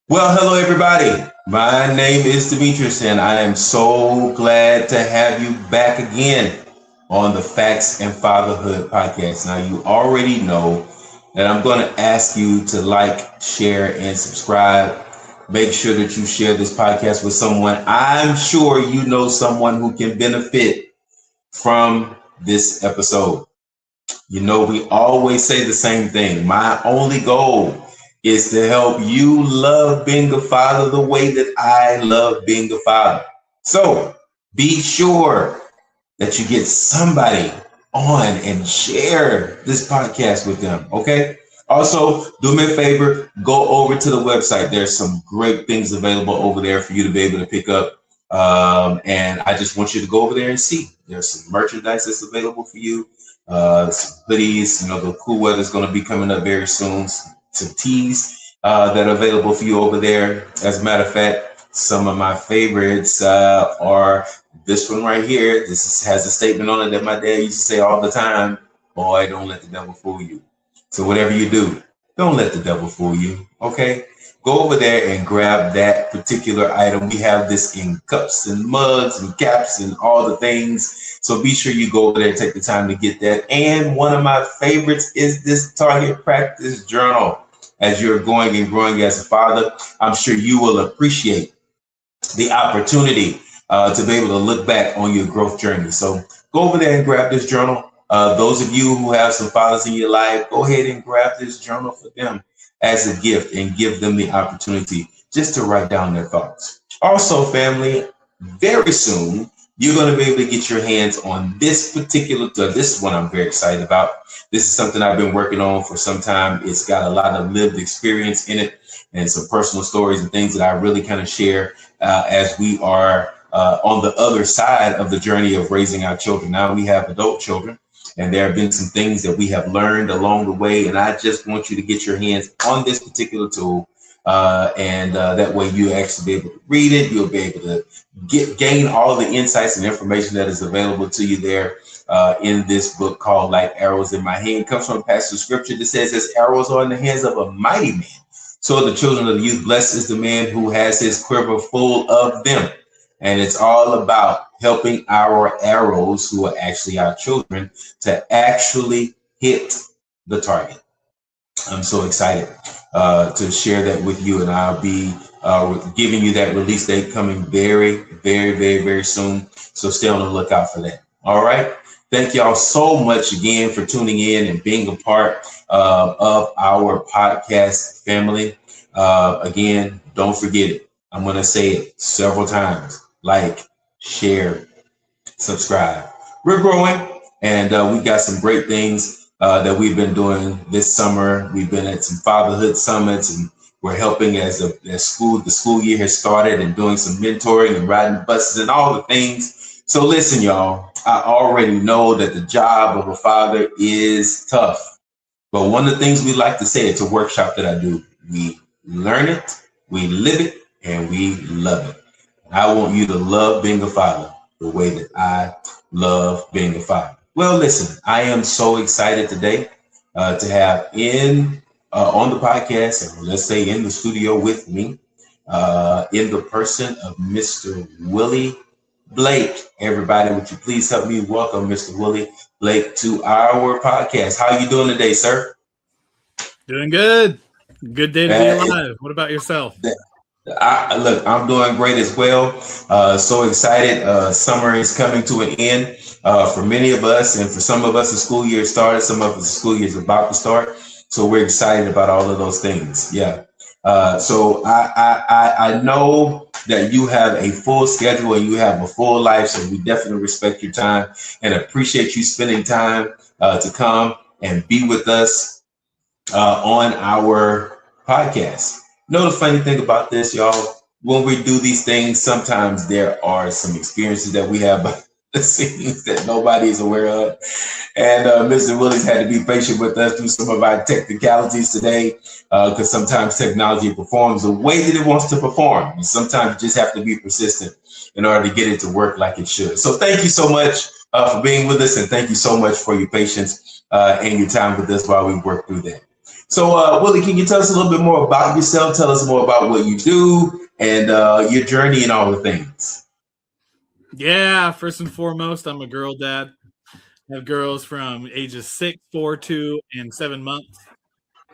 Well, hello, everybody. My name is Demetrius, and I am so glad to have you back again on the Facts and Fatherhood podcast. Now, you already know that I'm going to ask you to like, share, and subscribe. Make sure that you share this podcast with someone. I'm sure you know someone who can benefit from this episode. You know, we always say the same thing. My only goal is to help you love being a father the way that I love being a father. So be sure that you get somebody on and share this podcast with them. Okay. Also, do me a favor, go over to the website. There's some great things available over there for you to be able to pick up. And I just want you to go over there and see. There's some merchandise that's available for you. Some hoodies, the cool weather's going to be coming up very soon. Some teas that are available for you over there. As a matter of fact, some of my favorites are this one right here. This has a statement on it that my dad used to say all the time: boy, don't let the devil fool you. So whatever you do, don't let the devil fool you. Okay, go over there and grab that particular item. We have this in cups and mugs and caps and all the things. So be sure you go over there and take the time to get that. And one of my favorites is this Target Practice Journal. As you're going and growing as a father, I'm sure you will appreciate the opportunity to be able to look back on your growth journey. So go over there and grab this journal. Those of you who have some fathers in your life, go ahead and grab this journal for them as a gift and give them the opportunity just to write down their thoughts. Also, family, very soon, you're going to be able to get your hands on this particular, this one I'm very excited about. This is something I've been working on for some time. It's got a lot of lived experience in it and some personal stories and things that I really kind of share as we are on the other side of the journey of raising our children. Now we have adult children, and there have been some things that we have learned along the way. And I just want you to get your hands on this particular tool. And that way you actually be able to read it. You'll be able to gain all the insights and information that is available to you there in this book called Like Arrows in My Hand. It comes from a passage of scripture that says, as arrows are in the hands of a mighty man, so the children of the youth. Blessed is the man who has his quiver full of them. And it's all about helping our arrows, who are actually our children, to actually hit the target. I'm so excited to share that with you, and I'll be giving you that release date coming very, very, very, very soon. So stay on the lookout for that. All right. Thank y'all so much again for tuning in and being a part of our podcast family. Again, don't forget it. I'm going to say it several times. Like, share, subscribe. We're growing, and we got some great things that we've been doing this summer. We've been at some fatherhood summits, and we're helping as the school year has started, and doing some mentoring and riding buses and all the things. So listen, y'all, I already know that the job of a father is tough. But one of the things we like to say, it's a workshop that I do. We learn it, we live it, and we love it. I want you to love being a father the way that I love being a father. Well, listen, I am so excited today to have on the podcast, or let's say in the studio with me, in the person of Mr. Willie Blake. Everybody, would you please help me welcome Mr. Willie Blake to our podcast? How are you doing today, sir? Doing good. Good day to be alive. What about yourself? Look, I'm doing great as well. So excited. Summer is coming to an end for many of us, and for some of us, the school year started. Some of us, the school year is about to start. So we're excited about all of those things. Yeah. So I know that you have a full schedule and you have a full life. So we definitely respect your time and appreciate you spending time to come and be with us on our podcast. You know the funny thing about this, y'all, when we do these things, sometimes there are some experiences that we have behind the scenes that nobody is aware of. And Mr. Willie's had to be patient with us through some of our technicalities today, because sometimes technology performs the way that it wants to perform. And sometimes you just have to be persistent in order to get it to work like it should. So thank you so much for being with us, and thank you so much for your patience and your time with us while we work through that. So, Willie, can you tell us a little bit more about yourself? Tell us more about what you do and your journey and all the things. Yeah, first and foremost, I'm a girl dad. I have girls from ages 6, 4, 2, and 7 months.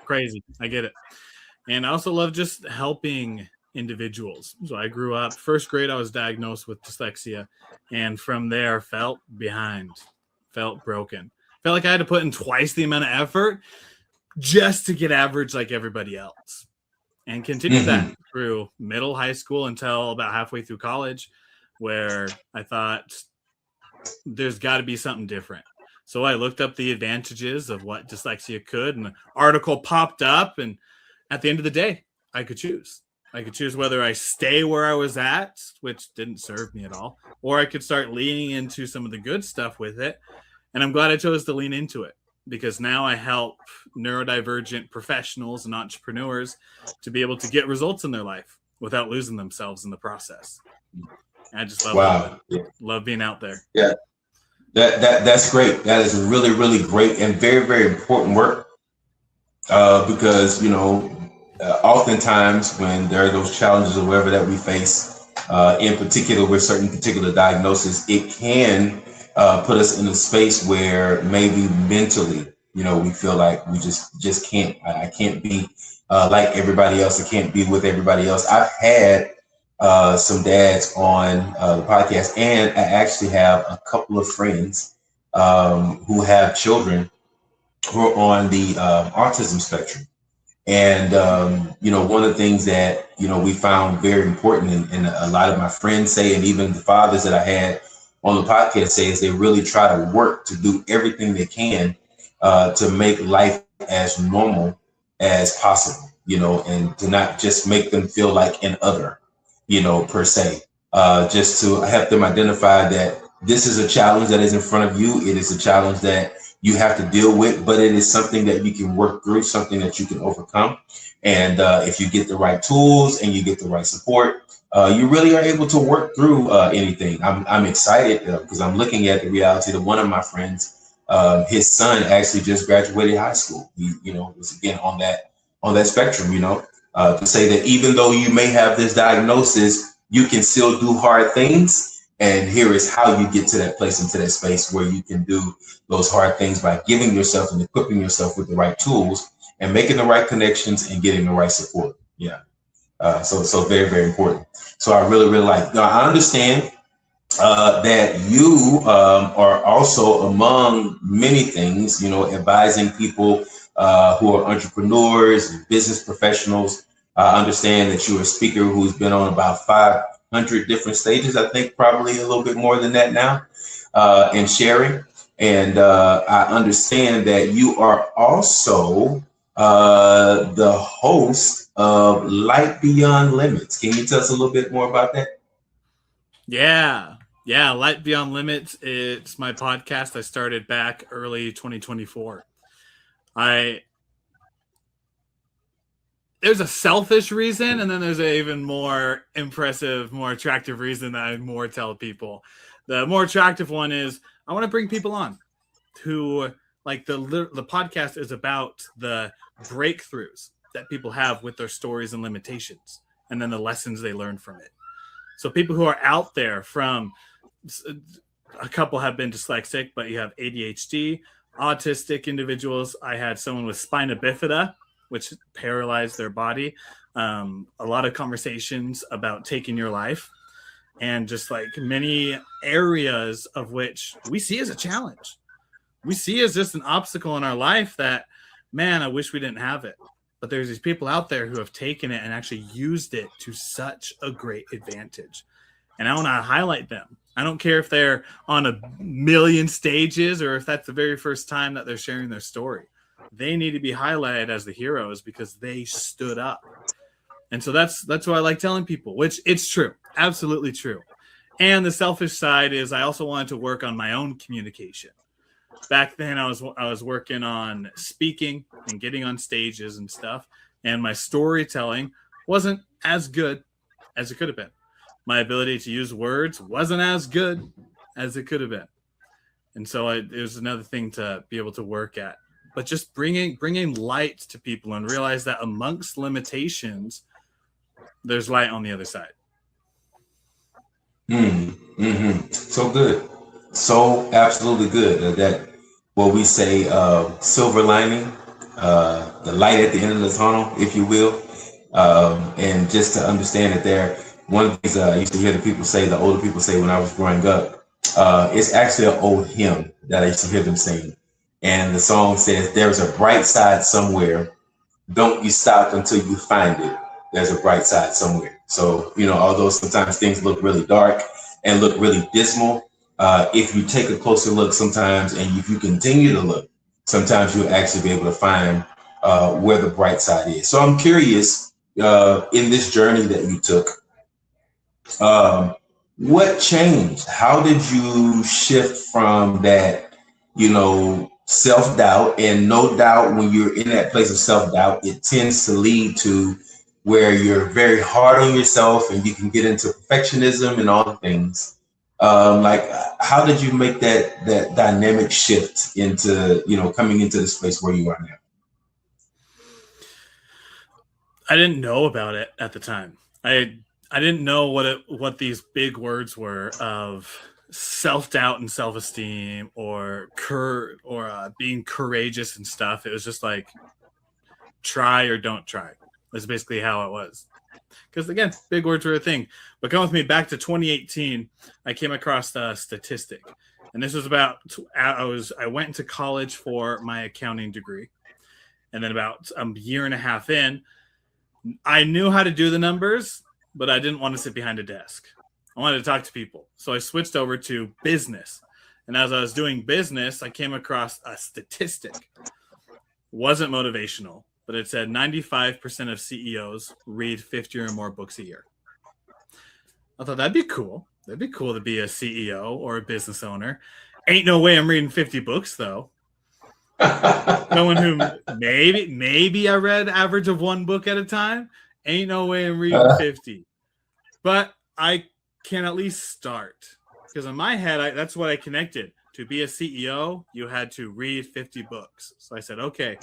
Crazy. I get it. And I also love just helping individuals. So I grew up, first grade, I was diagnosed with dyslexia. And from there, felt behind, felt broken. Felt like I had to put in twice the amount of effort just to get average like everybody else. And continued that through middle high school until about halfway through college, where I thought there's got to be something different. So I looked up the advantages of what dyslexia could, and an article popped up. And at the end of the day, I could choose. I could choose whether I stay where I was at, which didn't serve me at all, or I could start leaning into some of the good stuff with it. And I'm glad I chose to lean into it, because now I help neurodivergent professionals and entrepreneurs to be able to get results in their life without losing themselves in the process. And I just love love being out there. Yeah, that's great. That is really, really great and very, very important work because, oftentimes when there are those challenges or whatever that we face, in particular with certain particular diagnoses, it can put us in a space where maybe mentally, we feel like we just can't. I can't be like everybody else. I can't be with everybody else. I've had some dads on the podcast, and I actually have a couple of friends who have children who are on the autism spectrum. And, one of the things that, we found very important, and a lot of my friends say, and even the fathers that I had on the podcast say, is they really try to work to do everything they can to make life as normal as possible, and to not just make them feel like an other, per se, just to help them identify that this is a challenge that is in front of you. It is a challenge that you have to deal with, but it is something that you can work through, something that you can overcome. And if you get the right tools and you get the right support, you really are able to work through anything. I'm excited because I'm looking at the reality that one of my friends, his son actually just graduated high school. He, was again on that spectrum, to say that even though you may have this diagnosis, you can still do hard things. And here is how you get to that place, into that space where you can do those hard things by giving yourself and equipping yourself with the right tools and making the right connections and getting the right support. Yeah. So very, very important. So I really, really like, now I understand that you are also, among many things, advising people who are entrepreneurs and business professionals. I understand that you're a speaker who's been on about 500 different stages, I think probably a little bit more than that now, and sharing. And I understand that you are also the host of Light Beyond Limits. Can you tell us a little bit more about that? Yeah, Light Beyond Limits. It's my podcast I started back early 2024. There's a selfish reason, and then there's an even more impressive, more attractive reason that I more tell people. The more attractive one is I want to bring people on who, like, the podcast is about the breakthroughs that people have with their stories and limitations, and then the lessons they learn from it. So people who are out there, from a couple have been dyslexic, but you have ADHD, autistic individuals. I had someone with spina bifida, which paralyzed their body. A lot of conversations about taking your life, and just like many areas of which we see as a challenge. We see as just an obstacle in our life that, man, I wish we didn't have it. But there's these people out there who have taken it and actually used it to such a great advantage. And I want to highlight them. I don't care if they're on a million stages or if that's the very first time that they're sharing their story. They need to be highlighted as the heroes because they stood up. And so that's what I like telling people, which it's true. Absolutely true. And the selfish side is I also wanted to work on my own communication. Back then I was working on speaking and getting on stages and stuff. And my storytelling wasn't as good as it could have been. My ability to use words wasn't as good as it could have been. And so it was another thing to be able to work at. but just bringing light to people and realize that amongst limitations, there's light on the other side. So good. So absolutely good. That what we say, silver lining, the light at the end of the tunnel, if you will. And just to understand that there, one of the things I used to hear the older people say when I was growing up, it's actually an old hymn that I used to hear them sing. And the song says, "There's a bright side somewhere. Don't you stop until you find it. There's a bright side somewhere." So, although sometimes things look really dark and look really dismal, if you take a closer look sometimes, and if you continue to look, sometimes you'll actually be able to find where the bright side is. So I'm curious, in this journey that you took, what changed? How did you shift from that, self-doubt? And no doubt, when you're in that place of self-doubt, it tends to lead to where you're very hard on yourself and you can get into perfectionism and all the things. How did you make that dynamic shift into, coming into this place where you are now? I didn't know about it at the time. I didn't know what these big words were of self-doubt and self-esteem or being courageous and stuff. It was just like, try or don't try. That's basically how it was. Because again, big words were a thing. But come with me back to 2018. I came across a statistic, and this was about I went into college for my accounting degree, and then about a year and a half in, I knew how to do the numbers, but I didn't want to sit behind a desk. I wanted to talk to people. So I switched over to business. And as I was doing business, I came across a statistic. It wasn't motivational, but it said 95% of CEOs read 50 or more books a year. I thought that'd be cool. That'd be cool to be a CEO or a business owner. Ain't no way I'm reading 50 books, though. Someone who maybe I read average of one book at a time. Ain't no way I'm reading 50. But I can at least start. Because in my head, that's what I connected. To be a CEO, you had to read 50 books. So I said, okay,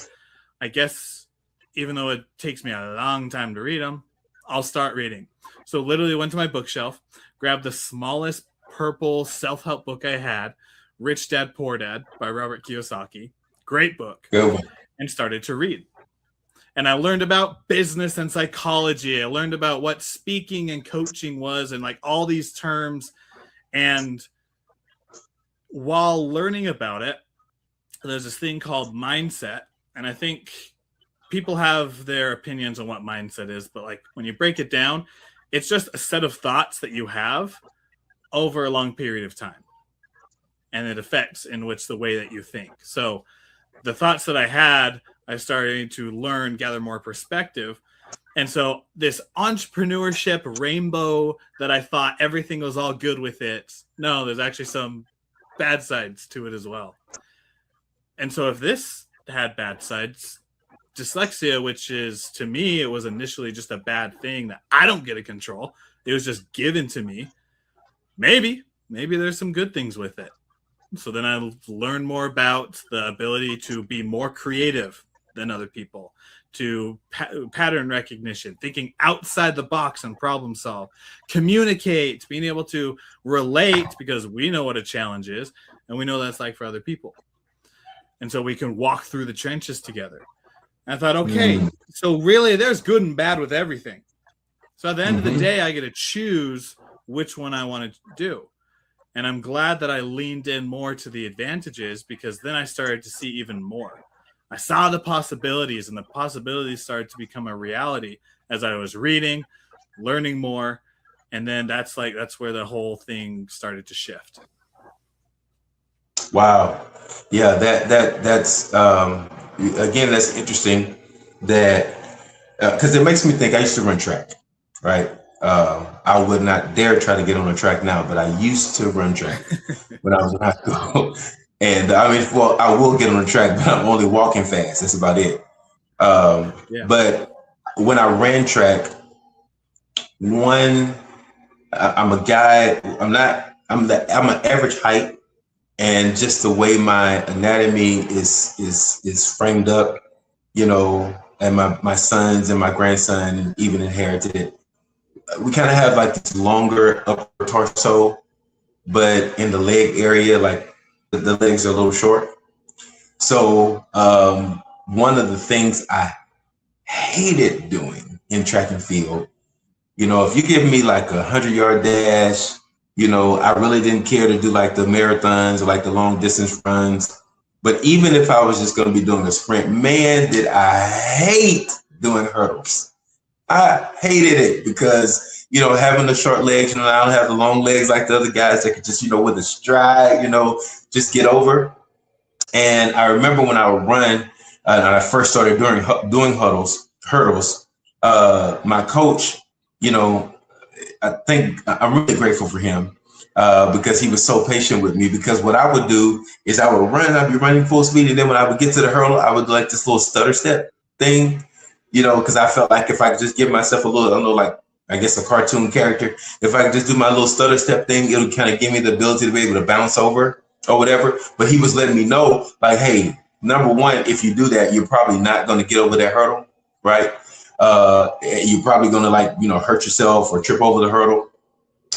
I guess even though it takes me a long time to read them, I'll start reading. So literally went to my bookshelf, grabbed the smallest purple self-help book I had, Rich Dad, Poor Dad by Robert Kiyosaki. Great book. Good one. And started to read. And I learned about business and psychology. I learned about what speaking and coaching was and like all these terms. And while learning about it, there's this thing called mindset. And I think people have their opinions on what mindset is. But like when you break it down, it's just a set of thoughts that you have over a long period of time. And it affects in which the way that you think. So the thoughts that I had, I started to learn, gather more perspective. And so this entrepreneurship rainbow that I thought everything was all good with it. No, there's actually some bad sides to it as well. And so if this had bad sides, dyslexia, which is to me, it was initially just a bad thing that I don't get to control. It was just given to me. Maybe there's some good things with it. So then I learned more about the ability to be more creative than other people, to pattern recognition, thinking outside the box and problem solve, communicate, being able to relate because we know what a challenge is and we know that's like for other people. And so we can walk through the trenches together. And I thought, okay, so really there's good and bad with everything. So at the end of the day, I get to choose which one I want to do. And I'm glad that I leaned in more to the advantages because then I started to see even more. I saw the possibilities and the possibilities started to become a reality as I was reading, learning more. And then that's where the whole thing started to shift. Wow. Yeah, that's again, that's interesting that because it makes me think I used to run track, right? I would not dare try to get on a track now, but I used to run track when I was in high school. And I mean, well, I will get on the track, but I'm only walking fast. That's about it. But when I ran track, I'm a guy. I'm an average height, and just the way my anatomy is framed up, you know, and my sons and my grandson even inherited it. We kind of have like this longer upper torso, but in the leg area, like the legs are a little short. So one of the things I hated doing in track and field, you know, if you give me like 100-yard dash, you know, I really didn't care to do like the marathons or like the long distance runs. But even if I was just going to be doing a sprint, man, did I hate doing hurdles. I hated it because, you know, having the short legs, you know, I don't have the long legs like the other guys that could just, you know, with a stride, you know, just get over. And I remember when I would run, and I first started doing hurdles, my coach, you know, I think I'm really grateful for him because he was so patient with me. Because what I would do is I would run, I'd be running full speed, and then when I would get to the hurdle, I would do like this little stutter step thing, you know, because I felt like if I could just give myself a little, I don't know, like I guess a cartoon character, if I could just do my little stutter step thing, it would kind of give me the ability to be able to bounce over or whatever. But he was letting me know, like, hey, number one, if you do that, you're probably not going to get over that hurdle, right? You're probably going to like, you know, hurt yourself or trip over the hurdle.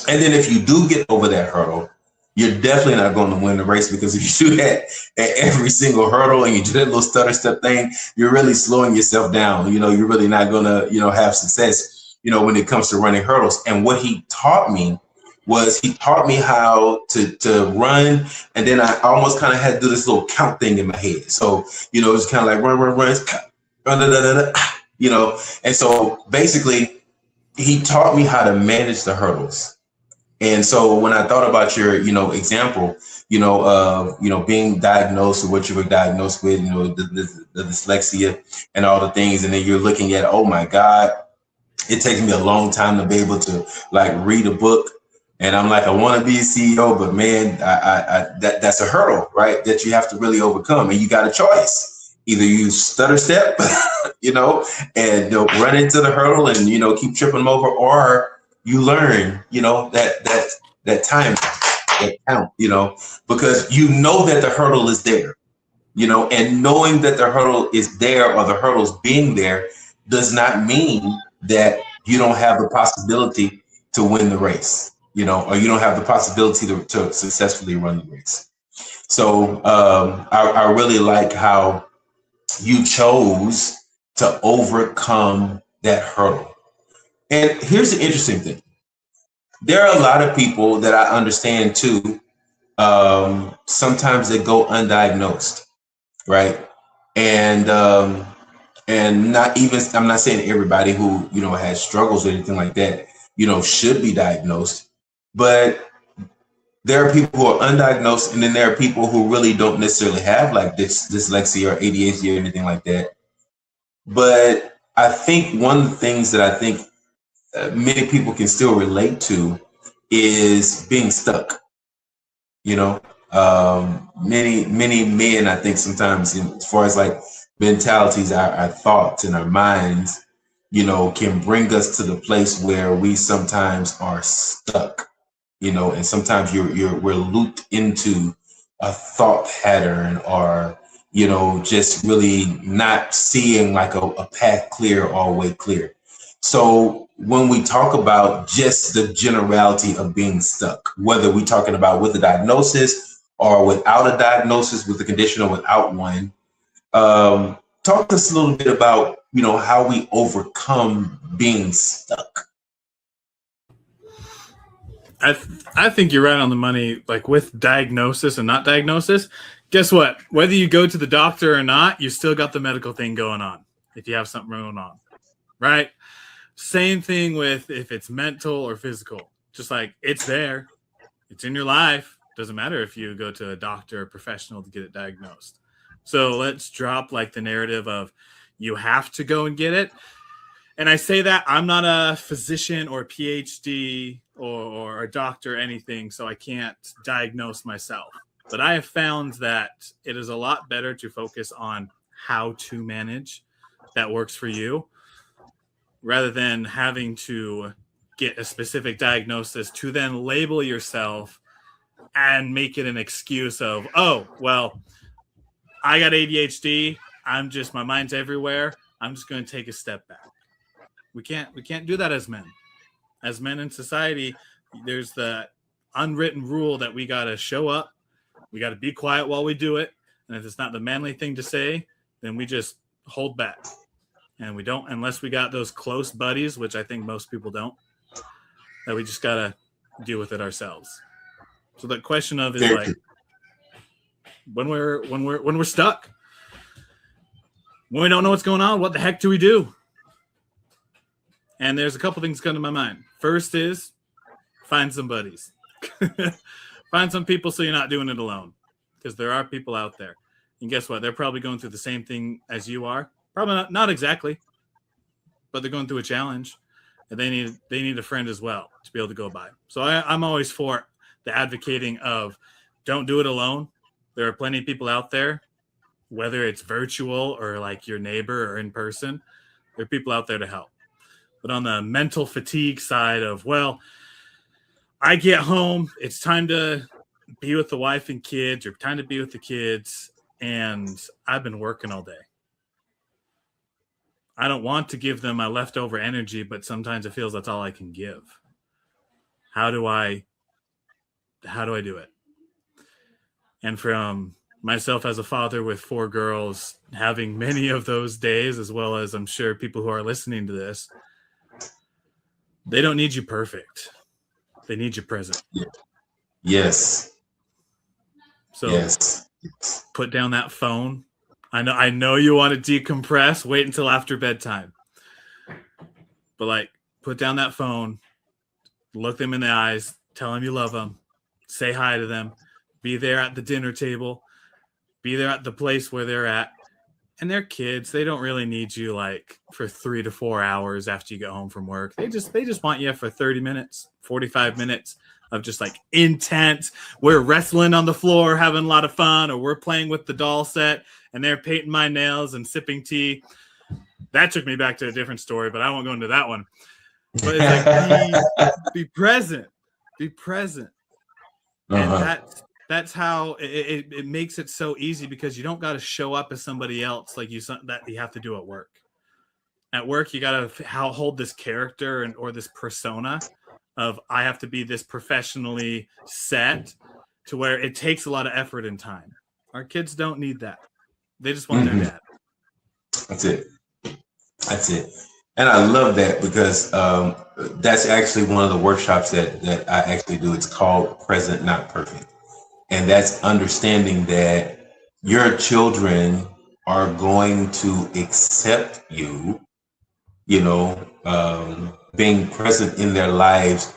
And then if you do get over that hurdle, you're definitely not going to win the race, because if you do that at every single hurdle and you do that little stutter step thing, you're really slowing yourself down. You know, you're really not going to, you know, have success, you know, when it comes to running hurdles. And what he taught me was he taught me how to run. And then I almost kind of had to do this little count thing in my head. So, you know, it's kind of like run, you know. And so basically he taught me how to manage the hurdles. And so when I thought about your, you know, example, you know, being diagnosed with what you were diagnosed with, you know, the dyslexia and all the things, and then you're looking at, oh my God, it takes me a long time to be able to like read a book. And I'm like, I want to be a CEO, but man, that's a hurdle, right? That you have to really overcome. And you got a choice. Either you stutter step, you know, and you know, run into the hurdle and, you know, keep tripping them over, or you learn, you know, that time, that count, you know, because you know that the hurdle is there, you know, and knowing that the hurdle is there or the hurdle's being there does not mean that you don't have the possibility to win the race, you know, or you don't have the possibility to successfully run the race. So I really like how you chose to overcome that hurdle. And here's the interesting thing. There are a lot of people that I understand too. Sometimes they go undiagnosed, right? And not even, I'm not saying everybody who, you know, has struggles or anything like that, you know, should be diagnosed, but there are people who are undiagnosed, and then there are people who really don't necessarily have like this dyslexia or ADHD or anything like that. But I think one of the things that I think many people can still relate to is being stuck. You know, many men, I think sometimes, as far as like mentalities, our thoughts and our minds, you know, can bring us to the place where we sometimes are stuck. You know, and sometimes we're looped into a thought pattern, or you know, just really not seeing like a path clear, all the way clear. So when we talk about just the generality of being stuck, whether we're talking about with a diagnosis or without a diagnosis, with the condition or without one, talk to us a little bit about, you know, how we overcome being stuck. I think you're right on the money. Like with diagnosis and not diagnosis, guess what? Whether you go to the doctor or not, you still got the medical thing going on if you have something going on, right? Same thing with if it's mental or physical. Just like it's there, it's in your life. Doesn't matter if you go to a doctor or professional to get it diagnosed. So let's drop like the narrative of you have to go and get it. And I say that I'm not a physician or PhD or a doctor or anything, so I can't diagnose myself. But I have found that it is a lot better to focus on how to manage that works for you, rather than having to get a specific diagnosis to then label yourself and make it an excuse of, oh, well, I got ADHD. My mind's everywhere. I'm just going to take a step back. We can't do that as men. As men in society, there's the unwritten rule that we got to show up. We got to be quiet while we do it. And if it's not the manly thing to say, then we just hold back. And we don't, unless we got those close buddies, which I think most people don't, that we just got to deal with it ourselves. So the question of is like, when we're stuck, when we don't know what's going on, what the heck do we do? And there's a couple things come to my mind. First is find some buddies. Find some people so you're not doing it alone, because there are people out there. And guess what? They're probably going through the same thing as you are. Probably not exactly, but they're going through a challenge, and they need a friend as well to be able to go by. So I'm always for the advocating of don't do it alone. There are plenty of people out there, whether it's virtual or like your neighbor or in person. There are people out there to help. But on the mental fatigue side of, well, I get home, it's time to be with the wife and kids, or time to be with the kids, and I've been working all day. I don't want to give them my leftover energy, but sometimes it feels that's all I can give. How do I do it? And from myself as a father with 4 girls, having many of those days, as well as I'm sure people who are listening to this, they don't need you perfect. They need you present. Yes. So yes. Put down that phone. I know you want to decompress. Wait until after bedtime. But like, put down that phone. Look them in the eyes. Tell them you love them. Say hi to them. Be there at the dinner table. Be there at the place where they're at. And they're kids. They don't really need you like for 3 to 4 hours after you get home from work. They just want you for 30 minutes, 45 minutes of just like intense. We're wrestling on the floor, having a lot of fun, or we're playing with the doll set and they're painting my nails and sipping tea. That took me back to a different story, but I won't go into that one. But it's like be present. Be present. And that's how it makes it so easy, because you don't got to show up as somebody else like that you have to do at work. At work, you got to hold this character or this persona of I have to be this professionally set, to where it takes a lot of effort and time. Our kids don't need that. They just want their dad. That's it. And I love that, because that's actually one of the workshops that I actually do. It's called Present Not Perfect. And that's understanding that your children are going to accept you, being present in their lives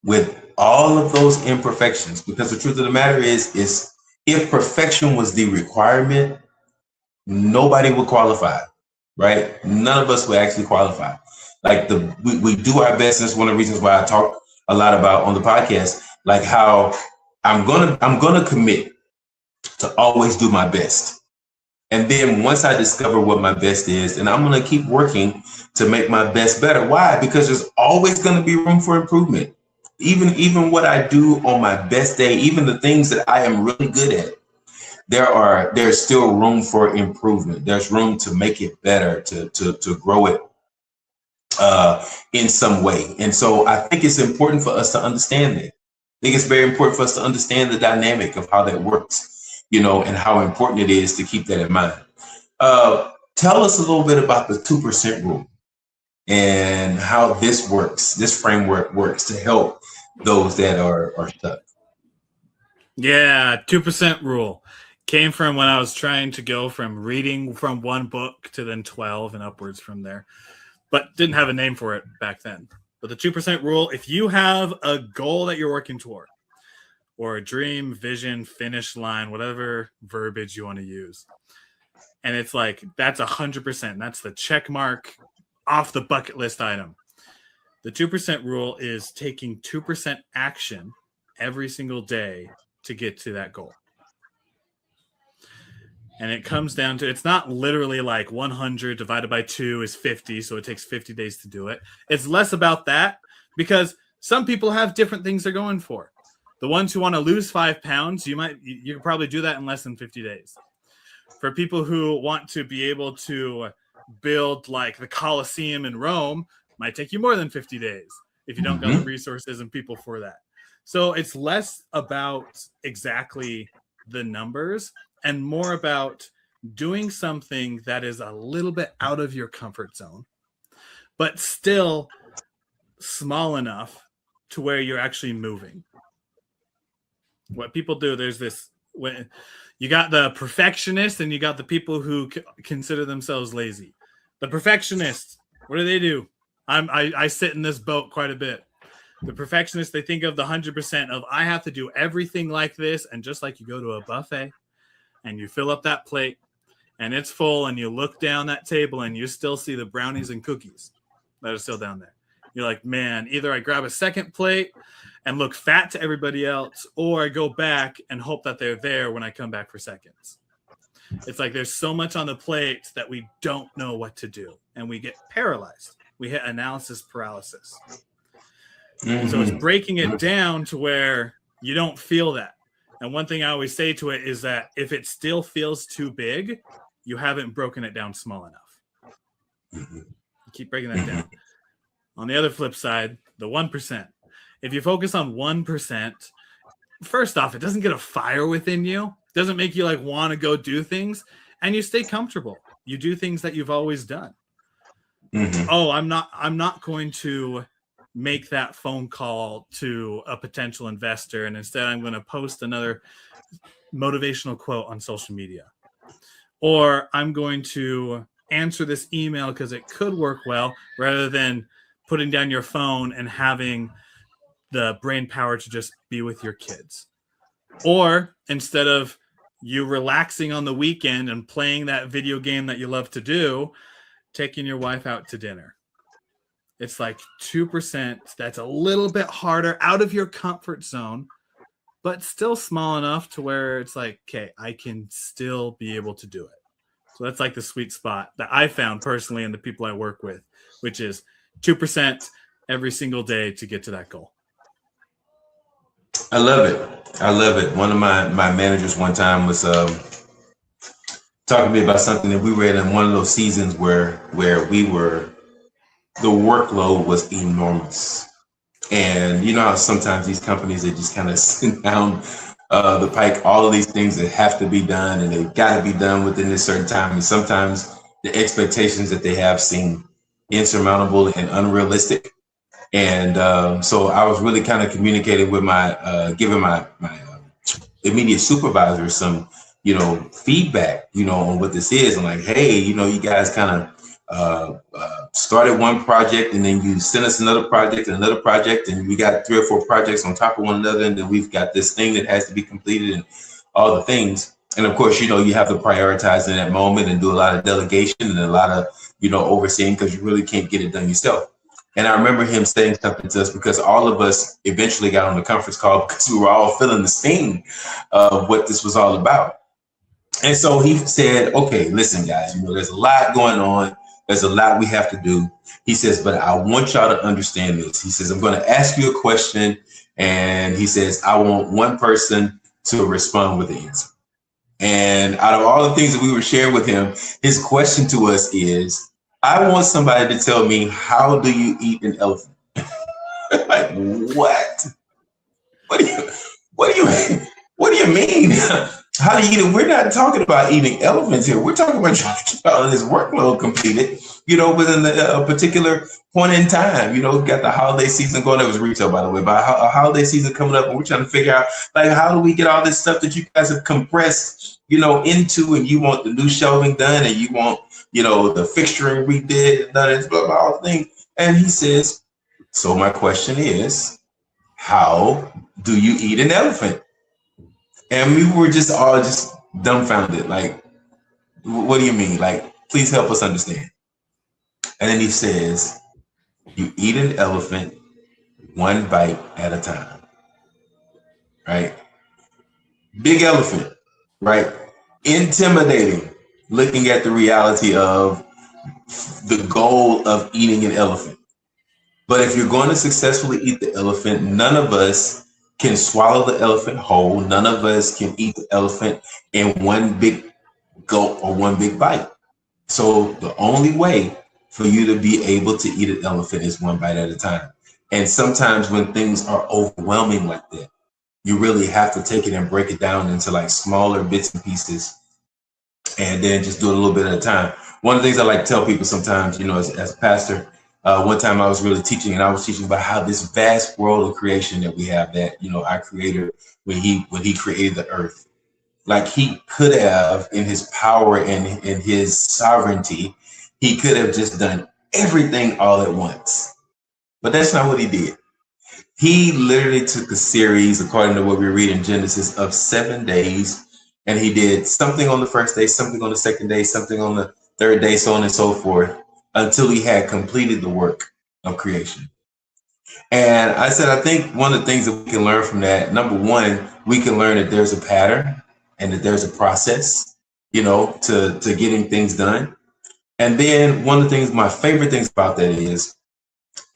with all of those imperfections. Because the truth of the matter is if perfection was the requirement, nobody would qualify, right? None of us would actually qualify. Like we do our best. And that's one of the reasons why I talk a lot about on the podcast, like how I'm gonna commit to always do my best. And then once I discover what my best is, and I'm gonna keep working to make my best better. Why? Because there's always gonna be room for improvement. Even what I do on my best day, even the things that I am really good at, there's still room for improvement. There's room to make it better, to grow it in some way. And so I think it's important for us to understand that. I think it's very important for us to understand the dynamic of how that works, and how important it is to keep that in mind. Tell us a little bit about the 2% rule and how this works, this framework works to help those that are stuck. Yeah, 2% rule came from when I was trying to go from reading from one book to then 12 and upwards from there, but didn't have a name for it back then. But the 2% rule, if you have a goal that you're working toward, or a dream, vision, finish line, whatever verbiage you want to use, and it's like, that's 100%. That's the check mark off the bucket list item. The 2% rule is taking 2% action every single day to get to that goal. And it comes down to, it's not literally like 100 divided by 2 is 50, so it takes 50 days to do it. It's less about that, because some people have different things they're going for. The ones who want to lose 5 pounds, you can probably do that in less than 50 days. For people who want to be able to build like the Colosseum in Rome, might take you more than 50 days if you don't got the resources and people for that. So it's less about exactly the numbers and more about doing something that is a little bit out of your comfort zone, but still small enough to where you're actually moving. What people do, there's this, when you got the perfectionists and you got the people who consider themselves lazy. The perfectionists, what do? I sit in this boat quite a bit. The perfectionists, they think of the 100% of I have to do everything like this. And just like you go to a buffet and you fill up that plate and it's full and you look down that table and you still see the brownies and cookies that are still down there. You're like, man, either I grab a second plate and look fat to everybody else, or I go back and hope that they're there when I come back for seconds. It's like there's so much on the plate that we don't know what to do, and we get paralyzed. We hit analysis paralysis. So it's breaking it down to where you don't feel that. And one thing I always say to it is that if it still feels too big, you haven't broken it down small enough. Keep breaking that down. On the other flip side, the 1%. If you focus on 1%, first off, it doesn't get a fire within you. It doesn't make you like want to go do things, and you stay comfortable. You do things that you've always done. Oh, I'm not going to make that phone call to a potential investor, and instead I'm going to post another motivational quote on social media. Or I'm going to answer this email because it could work well, rather than putting down your phone and having the brain power to just be with your kids. Or instead of you relaxing on the weekend and playing that video game that you love to do, taking your wife out to dinner. It's like 2%. That's a little bit harder, out of your comfort zone, but still small enough to where it's like, okay, I can still be able to do it. So that's like the sweet spot that I found personally in the people I work with, which is 2% every single day to get to that goal. I love it. One of my managers one time was talking to me about something that we read in one of those seasons where the workload was enormous. And you know how sometimes these companies, they just kind of send down the pike all of these things that have to be done, and they've got to be done within this certain time. And sometimes the expectations that they have seem insurmountable and unrealistic. And so I was really kind of communicating with giving my immediate supervisor some, feedback, on what this is. And like, hey, you guys kind of started one project, and then you sent us another project, and we got 3 or 4 projects on top of one another. And then we've got this thing that has to be completed and all the things. And of course, you have to prioritize in that moment and do a lot of delegation and a lot of, overseeing, because you really can't get it done yourself. And I remember him saying something to us, because all of us eventually got on the conference call because we were all feeling the sting of what this was all about. And so he said, okay, listen, guys, there's a lot going on. There's a lot we have to do. He says, but I want y'all to understand this. He says, I'm going to ask you a question. And he says, I want one person to respond with the answer. And out of all the things that we were sharing with him, his question to us is, I want somebody to tell me, how do you eat an elephant? Like, what? What do you mean? How do you eat it? We're not talking about eating elephants here. We're talking about trying to keep all of this workload completed, within a particular point in time. We've got the holiday season going. That was retail, by the way, but a holiday season coming up, and we're trying to figure out, like, how do we get all this stuff that you guys have compressed, into, and you want the new shelving done, and you want, the fixturing redid, done, and blah, blah, all the things. And he says, so my question is, how do you eat an elephant? And we were just all just dumbfounded. Like, what do you mean? Like, please help us understand. And then he says, you eat an elephant one bite at a time, right? Big elephant, right? Intimidating, looking at the reality of the goal of eating an elephant. But if you're going to successfully eat the elephant, none of us can swallow the elephant whole. None of us can eat the elephant in one big gulp or one big bite. So the only way for you to be able to eat an elephant is one bite at a time. And sometimes when things are overwhelming like that, you really have to take it and break it down into like smaller bits and pieces and then just do it a little bit at a time. One of the things I like to tell people sometimes, as a pastor, one time I was really teaching, and I was teaching about how this vast world of creation that we have, that our Creator, when he created the earth, like he could have, in his power and in his sovereignty, he could have just done everything all at once, but that's not what he did. He literally took a series, according to what we read in Genesis, of 7 days. And he did something on the first day, something on the second day, something on the third day, so on and so forth, until he had completed the work of creation. And I said, I think one of the things that we can learn from that, number one, we can learn that there's a pattern and that there's a process, to getting things done. And then one of the things, my favorite things about that is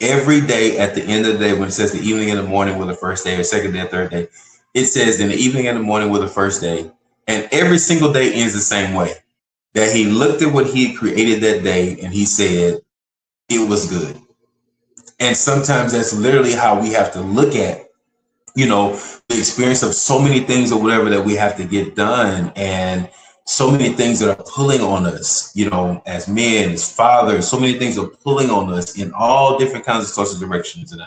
every day at the end of the day, when it says the evening and the morning were the first day, or second day, or third day, it says in the evening and the morning were the first day. And every single day ends the same way, that he looked at what he created that day and he said, it was good. And sometimes that's literally how we have to look at, the experience of so many things or whatever that we have to get done. And so many things that are pulling on us, as men, as fathers, so many things are pulling on us in all different kinds of sorts of directions. And,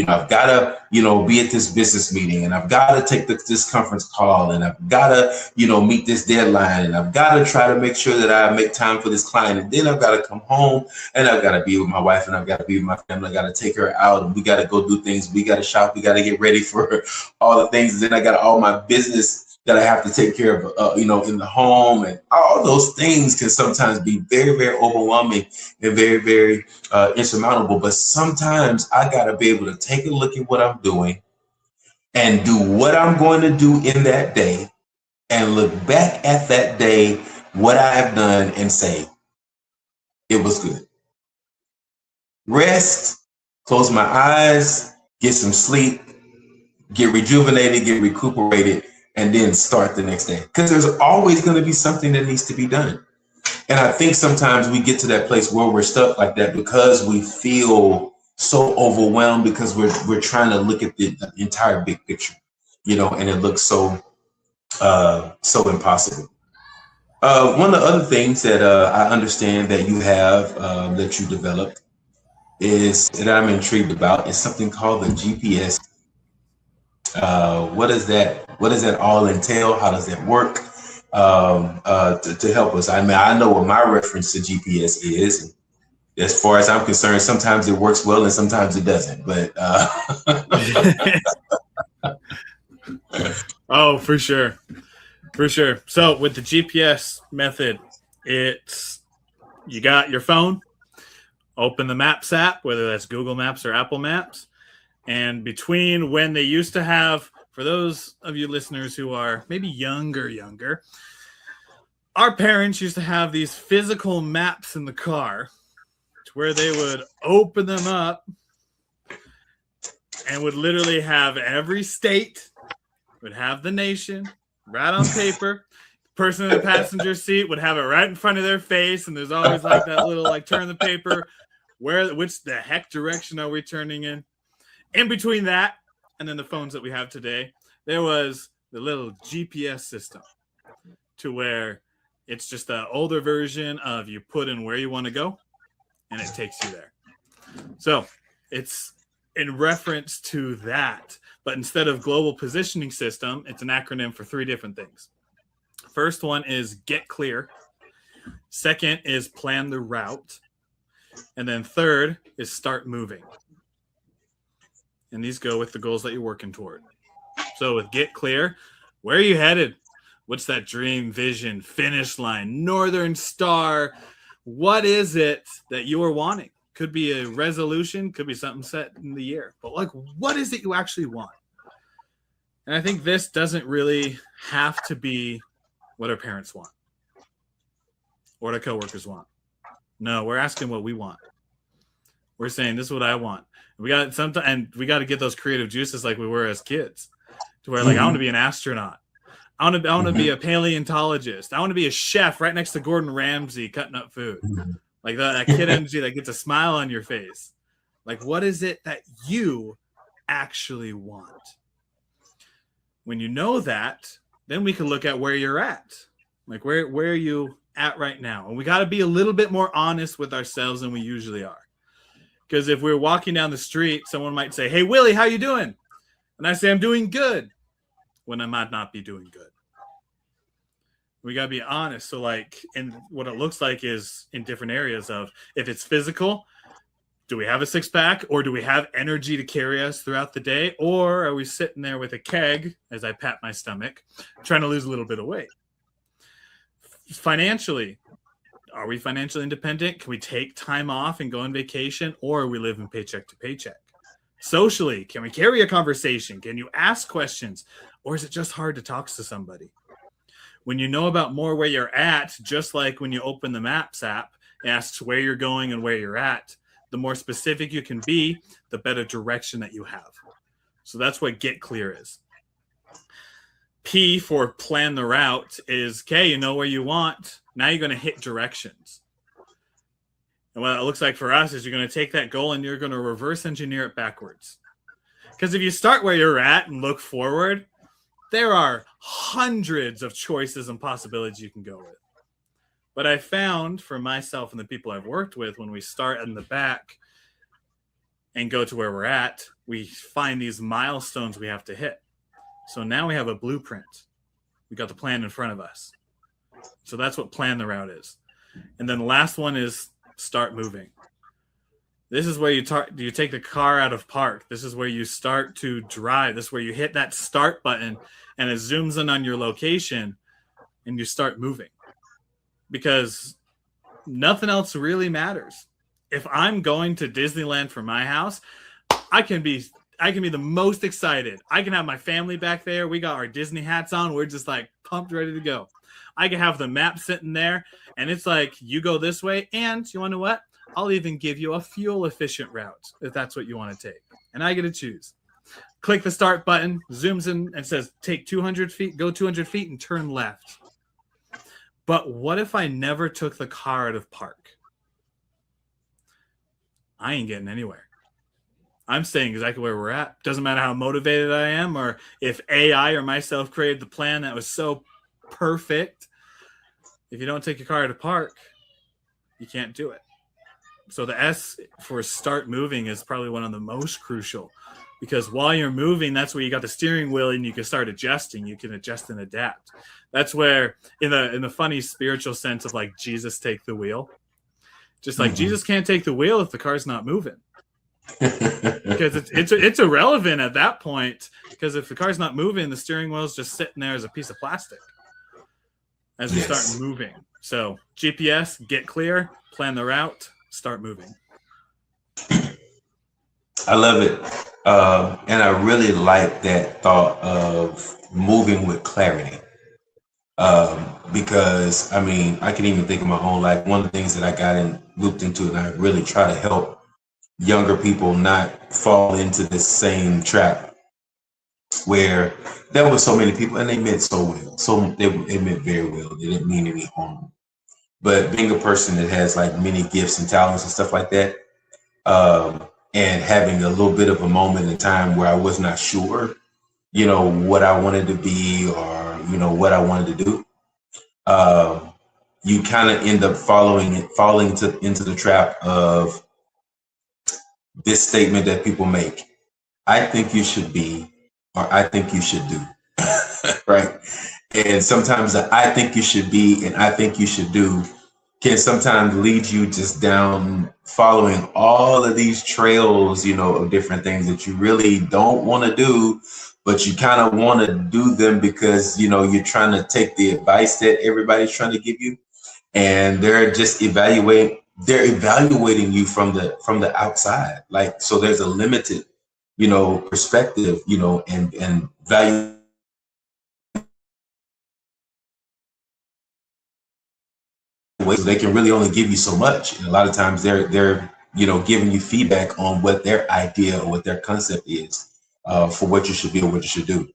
I've got to, be at this business meeting, and I've got to take this conference call, and I've got to, meet this deadline, and I've got to try to make sure that I make time for this client. And then I've got to come home, and I've got to be with my wife, and I've got to be with my family. I got to take her out, and we got to go do things. We got to shop. We got to get ready for all the things. And then I got all my business that I have to take care of, in the home, and all those things can sometimes be very, very overwhelming and very, very insurmountable. But sometimes I got to be able to take a look at what I'm doing and do what I'm going to do in that day, and look back at that day, what I have done, and say, it was good. Rest, close my eyes, get some sleep, get rejuvenated, get recuperated, and then start the next day. Because there's always going to be something that needs to be done. And I think sometimes we get to that place where we're stuck like that because we feel so overwhelmed, because we're trying to look at the entire big picture, and it looks so impossible. One of the other things that I understand that you have, that you developed, is that I'm intrigued about, is something called the GPS. What does that all entail? How does that work? To help us. I mean, I know what my reference to GPS is. As far as I'm concerned, sometimes it works well and sometimes it doesn't. But oh, for sure. So with the GPS method, it's, you got your phone, open the Maps app, whether that's Google Maps or Apple Maps. And between when they used to have, for those of you listeners who are maybe younger, our parents used to have these physical maps in the car, to where they would open them up and would literally have every state, would have the nation right on paper. The person in the passenger seat would have it right in front of their face, and there's always like that little turn the paper, which the heck direction are we turning in? In between that and then the phones that we have today, there was the little GPS system, to where it's just an older version of, you put in where you want to go and it takes you there. So it's in reference to that, but instead of global positioning system, it's an acronym for 3 different things. First one is get clear. Second is plan the route. And then third is start moving. And these go with the goals that you're working toward. So with get clear, where are you headed? What's that dream, vision, finish line, northern star? What is it that you are wanting? Could be a resolution, could be something set in the year. But what is it you actually want? And I think this doesn't really have to be what our parents want or what our coworkers want. No, we're asking what we want. We're saying this is what I want. We got to get those creative juices like we were as kids, to where like I want to be an astronaut. I want to be a paleontologist. I want to be a chef right next to Gordon Ramsay cutting up food. Like that kid energy that gets a smile on your face. Like, what is it that you actually want? When you know that, then we can look at where you're at. Like, where are you at right now? And we got to be a little bit more honest with ourselves than we usually are. Because if we're walking down the street, someone might say, "Hey, Willie, how you doing?" And I say, "I'm doing good," when I might not be doing good. We got to be honest. So like, and what it looks like is in different areas of, if it's physical, do we have a six pack, or do we have energy to carry us throughout the day? Or are we sitting there with a keg as I pat my stomach, trying to lose a little bit of weight? Financially, are we financially independent? Can we take time off and go on vacation, or are we living paycheck to paycheck? Socially, can we carry a conversation? Can you ask questions? Or is it just hard to talk to somebody? When you know about more where you're at, just like when you open the Maps app, it asks where you're going and where you're at, the more specific you can be, the better direction that you have. So that's what Get Clear is. P for plan the route is, okay, you know where you want. Now you're going to hit directions. And what it looks like for us is you're going to take that goal and you're going to reverse engineer it backwards. Because if you start where you're at and look forward, there are hundreds of choices and possibilities you can go with. But I found for myself and the people I've worked with, when we start in the back and go to where we're at, we find these milestones we have to hit. So now we have a blueprint. We got the plan in front of us. So that's what plan the route is. And then the last one is start moving. This is where you take the car out of park. This is where you start to drive. This is where you hit that start button and it zooms in on your location and you start moving. Because nothing else really matters. If I'm going to Disneyland from my house, I can be the most excited. I can have my family back there. We got our Disney hats on. We're just like pumped, ready to go. I can have the map sitting there and it's like, you go this way, and you want to know what? I'll even give you a fuel efficient route if that's what you want to take. And I get to choose. Click the start button, zooms in and says, take 200 feet, go 200 feet and turn left. But what if I never took the car out of park? I ain't getting anywhere. I'm staying exactly where we're at. Doesn't matter how motivated I am, or if AI or myself created the plan that was so perfect. If you don't take your car out of park, you can't do it. So the S for start moving is probably one of the most crucial, because while you're moving, that's where you got the steering wheel and you can start adjusting. You can adjust and adapt. That's where, in the funny spiritual sense of like Jesus take the wheel, just like Jesus can't take the wheel if the car's not moving. Because it's irrelevant at that point, because if the car's not moving, the steering wheel's just sitting there as a piece of plastic as we start moving. So GPS, get clear, plan the route, start moving. I love it. And I really like that thought of moving with clarity. Because I mean, I can even think of my own life. One of the things that I got looped into, and I really try to help younger people not fall into this same trap where there were so many people and they meant so well. So they meant very well. They didn't mean any harm. But being a person that has like many gifts and talents and stuff like that, and having a little bit of a moment in time where I was not sure, what I wanted to be or, what I wanted to do, you kind of end up falling into the trap of this statement that people make. I think you should be, or I think you should do, right? And sometimes the I think you should be and I think you should do can sometimes lead you just down following all of these trails, of different things that you really don't want to do, but you kind of want to do them because, you're trying to take the advice that everybody's trying to give you. And they're just evaluating you from the outside. Like, so there's a limited, perspective, and value. So they can really only give you so much. And a lot of times they're giving you feedback on what their idea or what their concept is for what you should be or what you should do.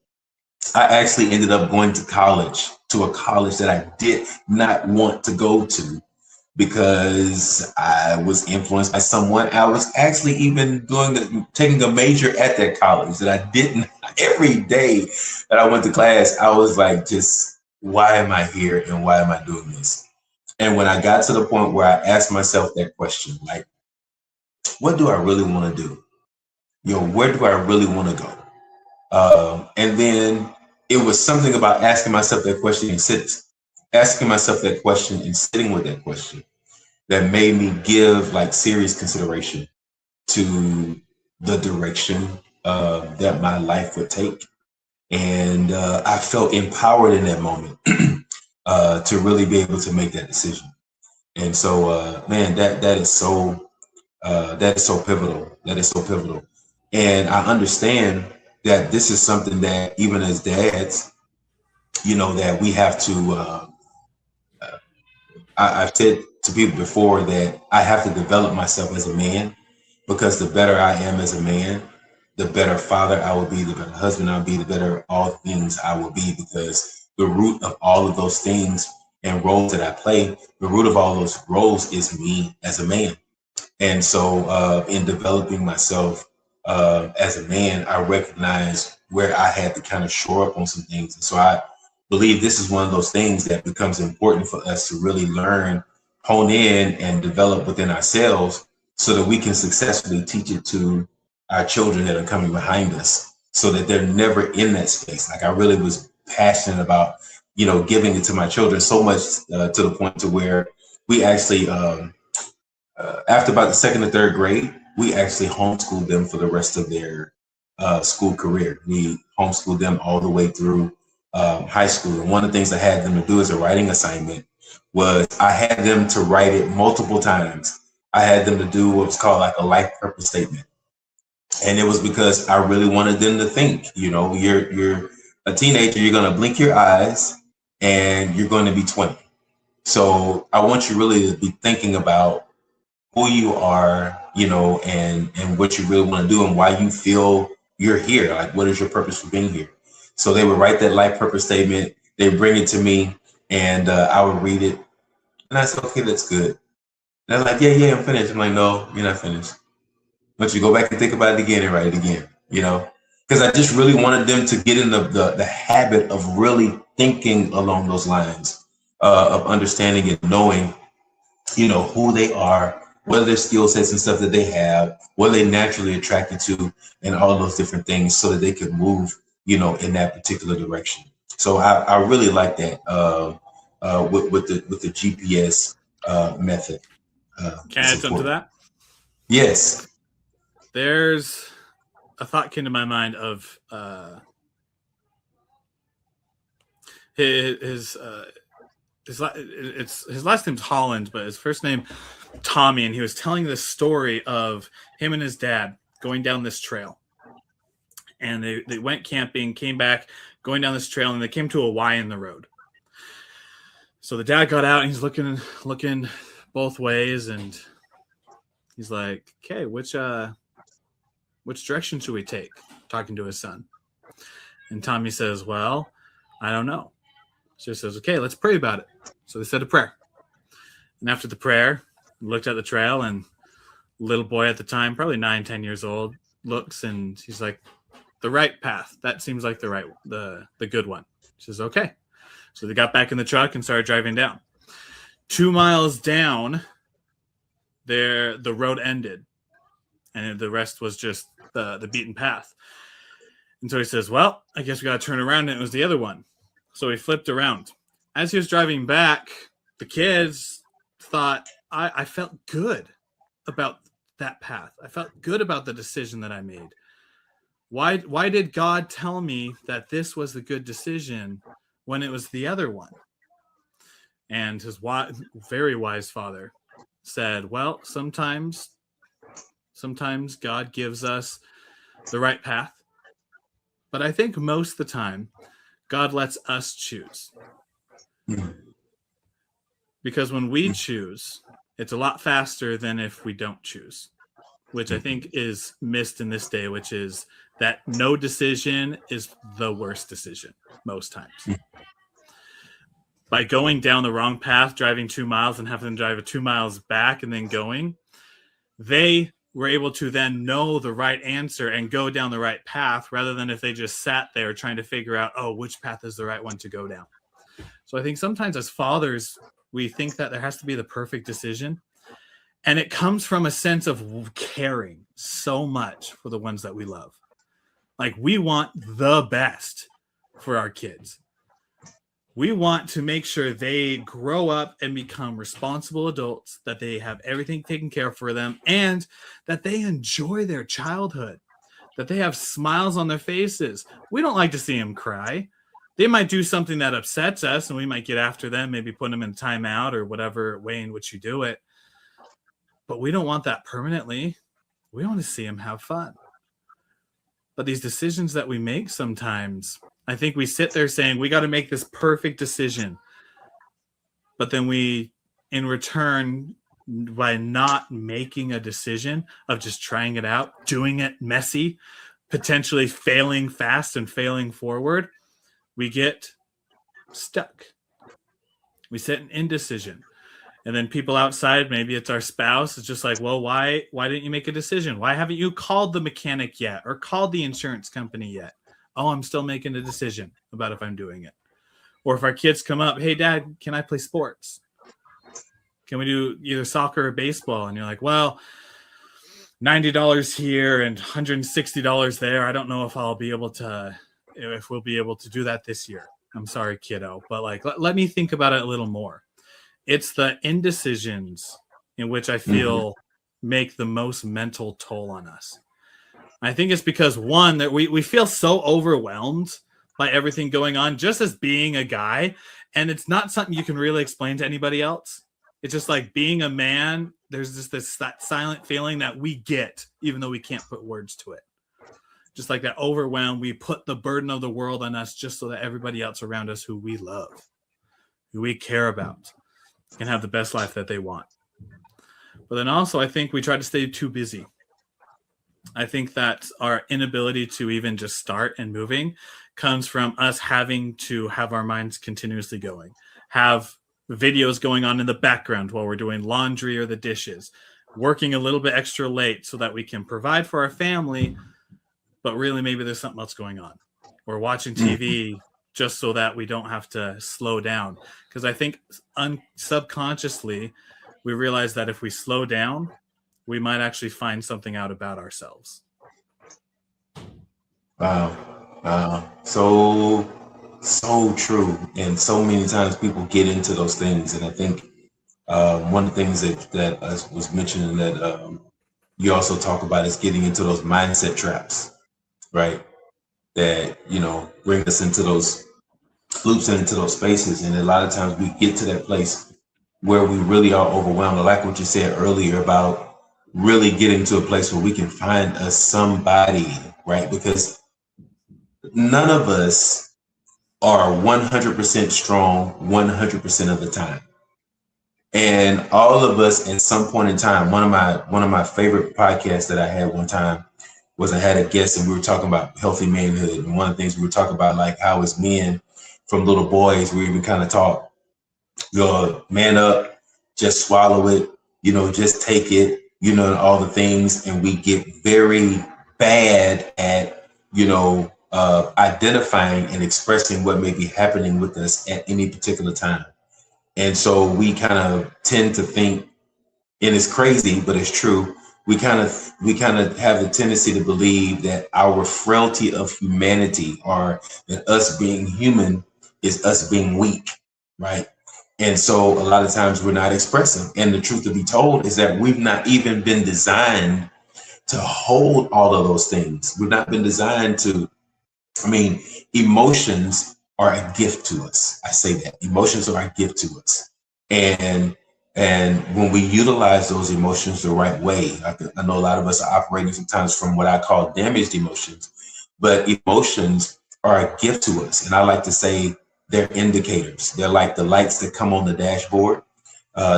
I actually ended up going to a college that I did not want to go to because I was influenced by someone. I was actually even taking a major at that college that I didn't. Every day that I went to class, I was like, just why am I here and why am I doing this? And when I got to the point where I asked myself that question, like, what do I really want to do? Where do I really want to go? And then it was something about asking myself that question and sitting with that question that made me give like serious consideration to the direction that my life would take. And I felt empowered in that moment to really be able to make that decision. And so, man, that is so pivotal. That is so pivotal. And I understand that this is something that even as dads, that we have to. I've said to people before that I have to develop myself as a man, because the better I am as a man, the better father I will be, the better husband I'll be, the better all things I will be, because the root of all of those things and roles that I play, the root of all those roles is me as a man. And so in developing myself as a man, I recognized where I had to kind of shore up on some things. And so I believe this is one of those things that becomes important for us to really learn, hone in, and develop within ourselves so that we can successfully teach it to our children that are coming behind us, so that they're never in that space. Like, I really was passionate about, giving it to my children so much to the point to where we actually, after about the second or third grade, we actually homeschooled them for the rest of their school career. We homeschooled them all the way through high school. And one of the things I had them to do as a writing assignment was I had them to write it multiple times. I had them to do what's called like a life purpose statement. And it was because I really wanted them to think, you're a teenager, you're going to blink your eyes and you're going to be 20. So I want you really to be thinking about who you are, and what you really want to do and why you feel you're here. Like, what is your purpose for being here? So they would write that life purpose statement. They bring it to me, and I would read it. And I said, okay, that's good. And they're like, yeah, I'm finished. I'm like, no, you're not finished. But you go back and think about it again and write it again, because I just really wanted them to get in the habit of really thinking along those lines, of understanding and knowing, who they are, what are their skill sets and stuff that they have, what are they naturally attracted to, and all those different things, so that they could move, in that particular direction. So I really like that with the GPS method. Can I add something to that? Yes. There's a thought came to my mind of his last name's Holland, but his first name Tommy, and he was telling this story of him and his dad going down this trail. And they went camping, came back, going down this trail, and they came to a Y in the road. So the dad got out and he's looking both ways, and he's like, okay, which direction should we take? Talking to his son. And Tommy says, well, I don't know. So he says, okay, let's pray about it. So they said a prayer. And after the prayer, looked at the trail, and little boy at the time, probably 9-10 years old, looks, and he's like, the right path. That seems like the good one. He says, okay. So they got back in the truck and started driving down. 2 miles down, the road ended, and the rest was just the beaten path. And so he says, well, I guess we got to turn around, and it was the other one. So he flipped around. As he was driving back, the kids thought, I felt good about that path. I felt good about the decision that I made. Why did God tell me that this was the good decision when it was the other one? And his very wise father said, well, sometimes God gives us the right path, but I think most of the time God lets us choose. Because when we choose, It's a lot faster than if we don't choose, which I think is missed in this day, which is that no decision is the worst decision most times. By going down the wrong path, driving 2 miles and having to drive 2 miles back and then going, they were able to then know the right answer and go down the right path rather than if they just sat there trying to figure out, oh, which path is the right one to go down. So I think sometimes as fathers, we think that there has to be the perfect decision. And it comes from a sense of caring so much for the ones that we love. Like, we want the best for our kids. We want to make sure they grow up and become responsible adults, that they have everything taken care of for them, and that they enjoy their childhood, that they have smiles on their faces. We don't like to see them cry. They might do something that upsets us, and we might get after them, maybe put them in timeout or whatever way in which you do it. But we don't want that permanently. We want to see them have fun. But these decisions that we make sometimes, I think we sit there saying, we got to make this perfect decision. But then we, in return, by not making a decision of just trying it out, doing it messy, potentially failing fast and failing forward, we get stuck. We sit in indecision. And then people outside, maybe it's our spouse, it's just like, well, why didn't you make a decision? Why haven't you called the mechanic yet or called the insurance company yet? Oh, I'm still making a decision about if I'm doing it. Or if our kids come up, hey, Dad, can I play sports? Can we do either soccer or baseball? And you're like, well, $90 here and $160 there. I don't know if we'll be able to do that this year. I'm sorry, kiddo. But like, let me think about it a little more. It's the indecisions in which I feel make the most mental toll on us. I think it's because, one, that we feel so overwhelmed by everything going on just as being a guy. And it's not something you can really explain to anybody else. It's just like being a man. There's just that silent feeling that we get, even though we can't put words to it. Just like that overwhelm, we put the burden of the world on us just so that everybody else around us who we love, who we care about, can have the best life that they want. But then also, I think we try to stay too busy. I think that our inability to even just start and moving comes from us having to have our minds continuously going, have videos going on in the background while we're doing laundry or the dishes, working a little bit extra late so that we can provide for our family, but really maybe there's something else going on. Or watching TV just so that we don't have to slow down. Because I think subconsciously we realize that if we slow down, we might actually find something out about ourselves. Wow. So true. And so many times people get into those things. And I think one of the things that was mentioning that you also talk about is getting into those mindset traps, right? That, bring us into those loops and into those spaces. And a lot of times we get to that place where we really are overwhelmed. I like what you said earlier about really getting to a place where we can find us somebody, right? Because none of us are 100% strong 100% of the time. And all of us at some point in time, one of my favorite podcasts that I had one time was I had a guest and we were talking about healthy manhood. And one of the things we were talking about, like how as men from little boys, we even kind of taught, man up, just swallow it, just take it, and all the things. And we get very bad at, identifying and expressing what may be happening with us at any particular time. And so we kind of tend to think, and it's crazy, but it's true. We kind of have the tendency to believe that our frailty of humanity, or that us being human, is us being weak, right? And so a lot of times we're not expressing. And the truth to be told is that we've not even been designed to hold all of those things. We've not been designed to, emotions are a gift to us. I say that emotions are a gift to us. And when we utilize those emotions the right way, I know a lot of us are operating sometimes from what I call damaged emotions, but emotions are a gift to us. And I like to say they're indicators. They're like the lights that come on the dashboard.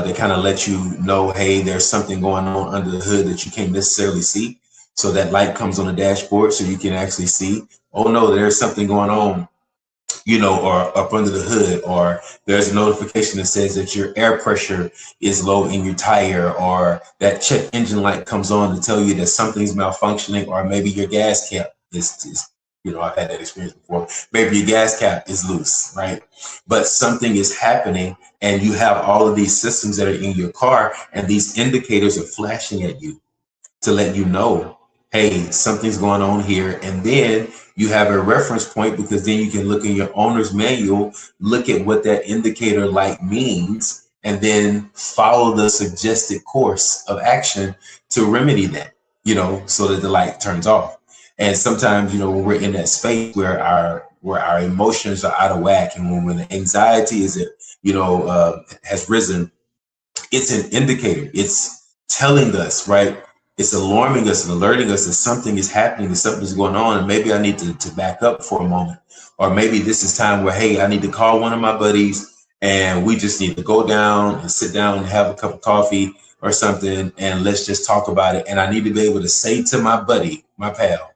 They kind of let you know, hey, there's something going on under the hood that you can't necessarily see. So that light comes on the dashboard so you can actually see, oh no, there's something going on, or up under the hood, or there's a notification that says that your air pressure is low in your tire, or that check engine light comes on to tell you that something's malfunctioning, or maybe your gas cap is I've had that experience before. Maybe your gas cap is loose, right? But something is happening, and you have all of these systems that are in your car, and these indicators are flashing at you to let you know, hey, something's going on here. And then you have a reference point, because then you can look in your owner's manual, look at what that indicator light means, and then follow the suggested course of action to remedy that, so that the light turns off. And sometimes, when we're in that space where our emotions are out of whack, and when the anxiety is, has risen, it's an indicator. It's telling us, right? It's alarming us and alerting us that something is happening, that something is going on, and maybe I need to back up for a moment. Or maybe this is time where, hey, I need to call one of my buddies, and we just need to go down and sit down and have a cup of coffee or something, and let's just talk about it. And I need to be able to say to my buddy, my pal,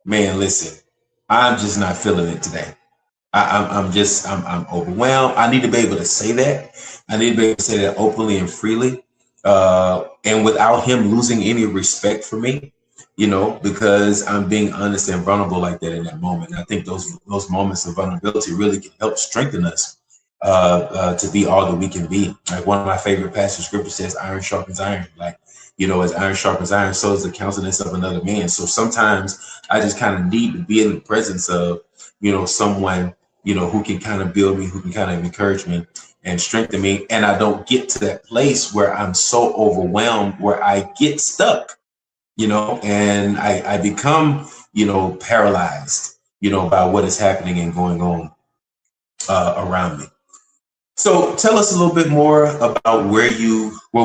man, listen, I'm just not feeling it today. I'm overwhelmed. I need to be able to say that. I need to be able to say that openly and freely, and without him losing any respect for me, because I'm being honest and vulnerable like that in that moment. And I think those moments of vulnerability really can help strengthen us to be all that we can be. Like one of my favorite passage scriptures says, "Iron sharpens iron." Like, as iron sharpens iron, so is the countenance of another man. So sometimes I just kind of need to be in the presence of, someone, who can kind of build me, who can kind of encourage me and strengthen me. And I don't get to that place where I'm so overwhelmed, where I get stuck, and I become, paralyzed, by what is happening and going on around me. So tell us a little bit more about where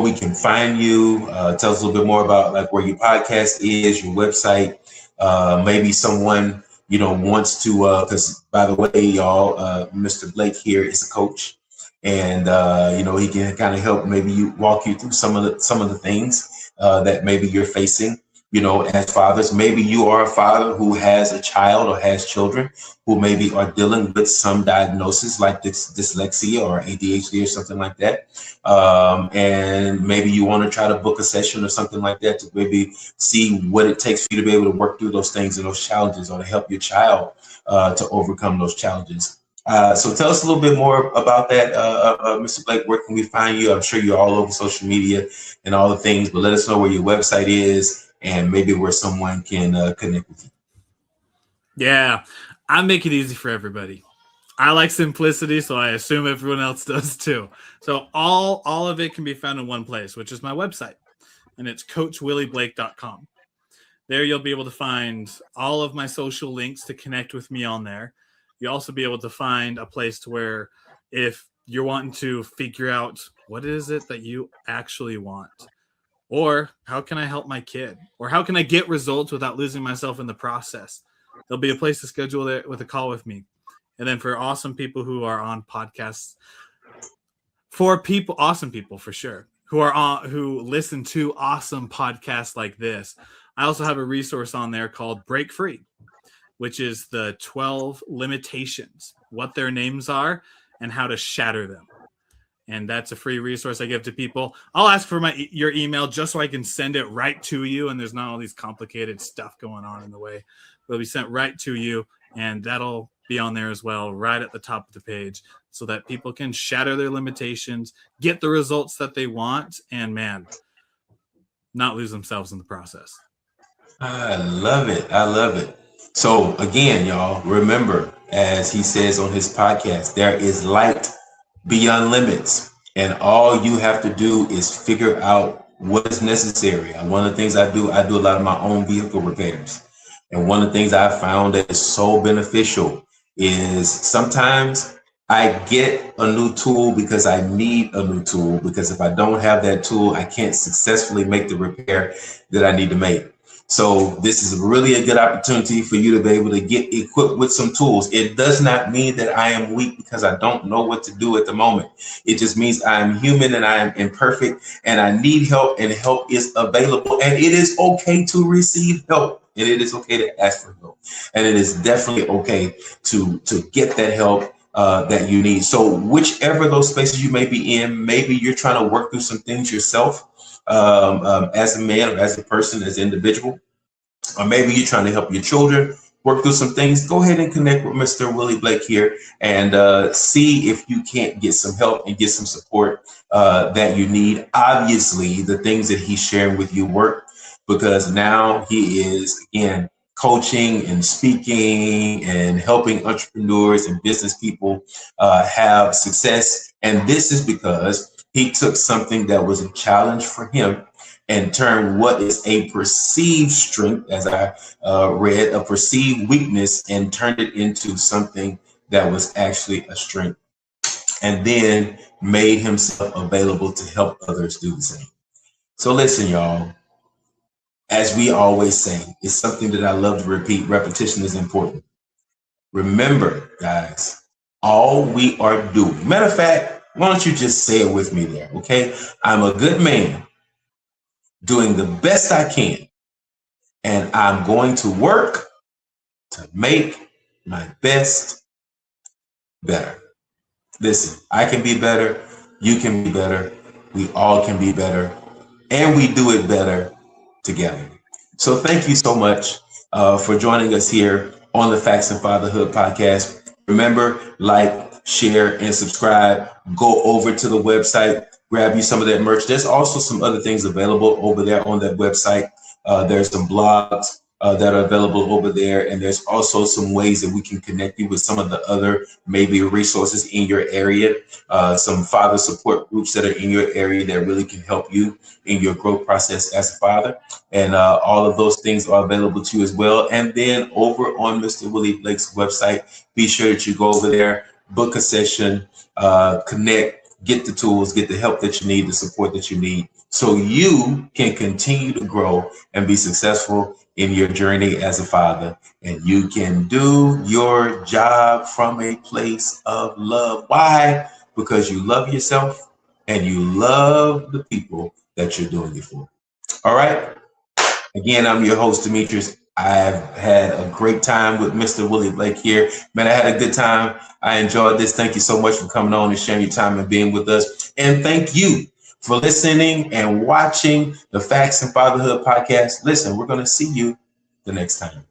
we can find you. Tell us a little bit more about like where your podcast is, your website. Maybe someone, wants to, because by the way, y'all, Mr. Blake here is a coach, and he can kind of help walk you through some of the things that maybe you're facing, as fathers. Maybe you are a father who has a child or has children who maybe are dealing with some diagnosis like dyslexia or ADHD or something like that. And maybe you want to try to book a session or something like that to maybe see what it takes for you to be able to work through those things and those challenges, or to help your child to overcome those challenges. So tell us a little bit more about that, Mr. Blake. Where can we find you? I'm sure you're all over social media and all the things, but let us know where your website is, and maybe where someone can connect with you. Yeah, I make it easy for everybody. I like simplicity, so I assume everyone else does too. So all of it can be found in one place, which is my website, and it's coachwillieblake.com. There you'll be able to find all of my social links to connect with me on there. You'll also be able to find a place to where if you're wanting to figure out what is it that you actually want, or how can I help my kid, or how can I get results without losing myself in the process, there'll be a place to schedule it with a call with me. And then for awesome people who are on podcasts, awesome people for sure, who listen to awesome podcasts like this, I also have a resource on there called Break Free, which is the 12 limitations, what their names are, and how to shatter them. And that's a free resource I give to people. I'll ask for your email just so I can send it right to you, and there's not all these complicated stuff going on in the way. It'll be sent right to you, and that'll be on there as well, right at the top of the page, so that people can shatter their limitations, get the results that they want, and not lose themselves in the process. I love it. I love it. So again, y'all, remember, as he says on his podcast, there is light beyond limits, and all you have to do is figure out what is necessary. And one of the things I do a lot of my own vehicle repairs, and one of the things I found that is so beneficial is sometimes I get a new tool because I need a new tool, because if I don't have that tool, I can't successfully make the repair that I need to make. So this is really a good opportunity for you to be able to get equipped with some tools. It does not mean that I am weak because I don't know what to do at the moment. It just means I am human and I am imperfect and I need help, and help is available, and it is okay to receive help, and it is okay to ask for help, and it is definitely okay to get that help that you need. So whichever those spaces you may be in, maybe you're trying to work through some things yourself, as a man or as a person, as an individual, or maybe you're trying to help your children work through some things. Go ahead and connect with Mr. Willie Blake here and see if you can't get some help and get some support that you need. Obviously, the things that he's sharing with you work, because now he is, again, coaching and speaking and helping entrepreneurs and business people have success. And this is because he took something that was a challenge for him and turned what is a perceived strength, as I read, a perceived weakness, and turned it into something that was actually a strength, and then made himself available to help others do the same. So listen, y'all, as we always say, it's something that I love to repeat. Repetition is important. Remember, guys, all we are doing. Matter of fact, why don't you just say it with me there, okay? I'm a good man doing the best I can, and I'm going to work to make my best better. Listen, I can be better. You can be better. We all can be better, and we do it better together. So thank you so much for joining us here on the Facts and Fatherhood podcast. Remember, like, share, and subscribe. Go over to the website, grab you some of that merch. There's also some other things available over there on that website. There's some blogs that are available over there. And there's also some ways that we can connect you with some of the other maybe resources in your area, some father support groups that are in your area that really can help you in your growth process as a father. And all of those things are available to you as well. And then over on Mr. Willie Blake's website, be sure that you go over there, book a session, connect, get the tools, get the help that you need, the support that you need, so you can continue to grow and be successful in your journey as a father. And you can do your job from a place of love. Why? Because you love yourself and you love the people that you're doing it for. All right. Again, I'm your host, Demetrius. I've had a great time with Mr. Willie Blake here. Man, I had a good time. I enjoyed this. Thank you so much for coming on and sharing your time and being with us. And thank you for listening and watching the Facts and Fatherhood podcast. Listen, we're going to see you the next time.